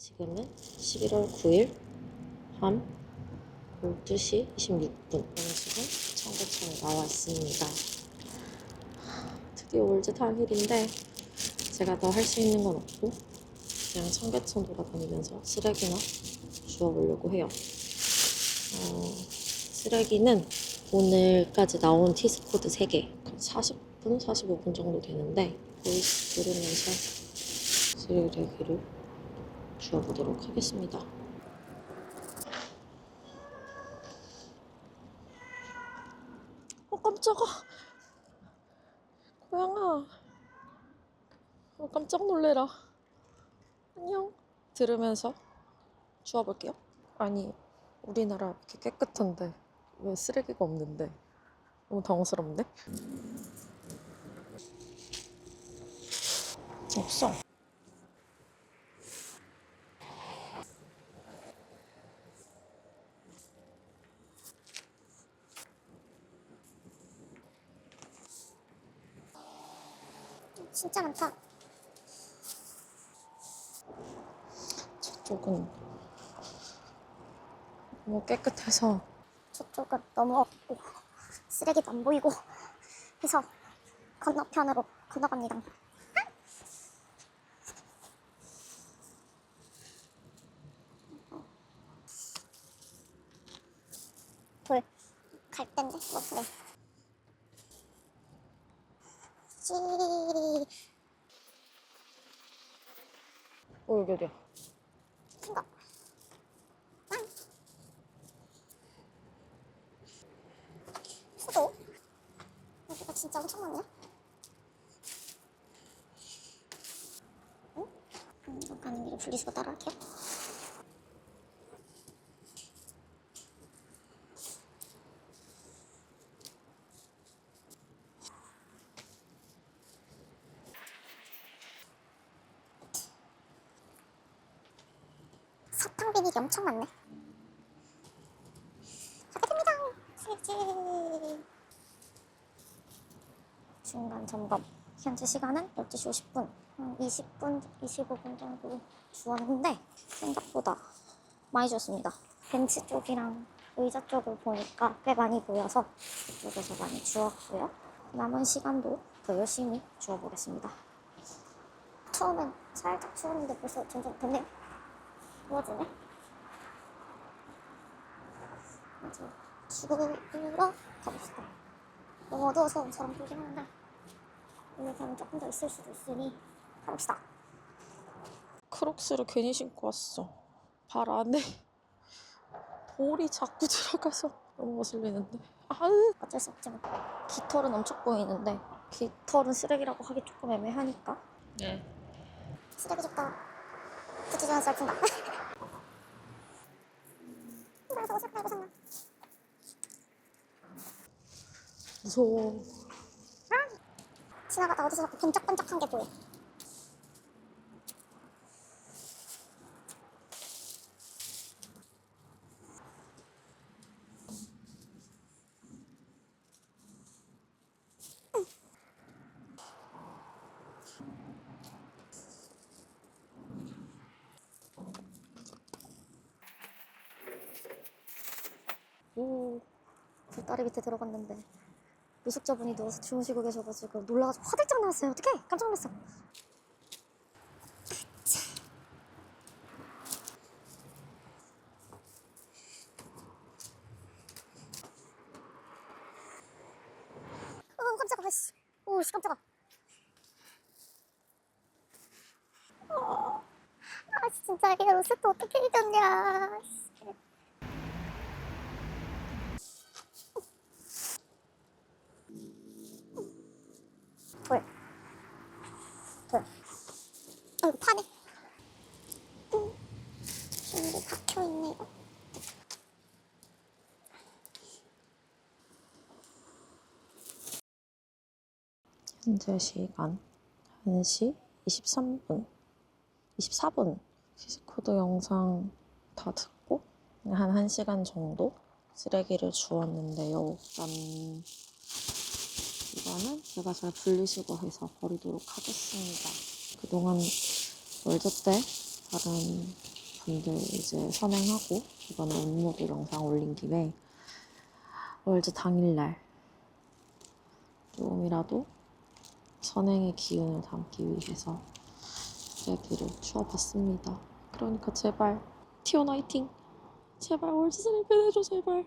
지금은 11월 9일 밤 12시 26분. 저는 지금 청계천에 나와 있습니다. 드디어 올드 당일인데 제가 더 할 수 있는 건 없고 그냥 청계천 돌아다니면서 쓰레기나 주워보려고 해요. 쓰레기는 오늘까지 나온 티스코드 3개 40분, 45분 정도 되는데 보이스 들으면서 쓰레기를 주워보도록 하겠습니다. 깜짝아. 고양아. 깜짝 놀래라. 안녕. 들으면서 주워볼게요. 아니, 우리나라 이렇게 깨끗한데 왜 쓰레기가 없는데? 너무 당황스럽네. 없어. 진짜 많다. 저쪽은 너무 깨끗해서 저쪽은 너무 없고 쓰레기도 안 보이고 해서 건너편으로 건너갑니다. 돌 갈 땐데 뭐 그래. 씨. 여기 어디야? 큰 거. 수도. 여기가 진짜 엄청 많네. 응? 이거 가는 길에 분리수거 따라갈게요. 사탕 비닐이 엄청 많네. 가게 됩니다. 쓰레기. 중간 점검. 현재 시간은 12시 50분. 20분, 25분 정도 주웠는데 생각보다 많이 주웠습니다. 벤치 쪽이랑 의자 쪽을 보니까 꽤 많이 보여서 이쪽에서 많이 주웠고요. 남은 시간도 더 열심히 주워보겠습니다. 처음엔 살짝 추웠는데 벌써 점점 덥네요. 더워지네. 이제 죽으러 가봅시다. 너무 어두워서 잘 안 보이긴 하는데 오늘 가면 조금 더 있을 수도 있으니 가봅시다. 크록스를 괜히 신고 왔어. 발 안에 볼이 자꾸 들어가서 너무 거슬리는데. 아으. 어쩔 수 없지 뭐. 깃털은 엄청 보이는데 깃털은 쓰레기라고 하기 조금 애매하니까. 네. 쓰레기 줬다. 붙이지 않아서 잘 푼다. 그래서 옷을 팔고 샀나? 무서워. 지나가다 어디서 자꾸 번쩍번쩍한 게 보여. 오. 뒷다리 밑에 들어갔는데 노숙자분이 누워서 주무시고 계셔가지고 놀라가지고 화들짝 나왔어요. 어떡해? 깜짝 놀랐어. 깜짝아. 씨. 오씨 깜짝아. 진짜 얘 옷을 또 어떻게 잊었냐. 돌. 파네. 근데 박혀있네요. 현재 시간 1시 23분 24분 키스코드 영상 다 듣고 한 1시간 정도 쓰레기를 주웠는데요. 짠. 이거는 제가 잘 분리수거해서 버리도록 하겠습니다. 그동안 월드 때 다른 분들 이제 선행하고 이번에 업로드 영상 올린 김에 월드 당일날 조금이라도 선행의 기운을 담기 위해서 얘기를 주워봤습니다. 그러니까 제발 티오나이팅 제발 월드 선행 팬해줘 제발.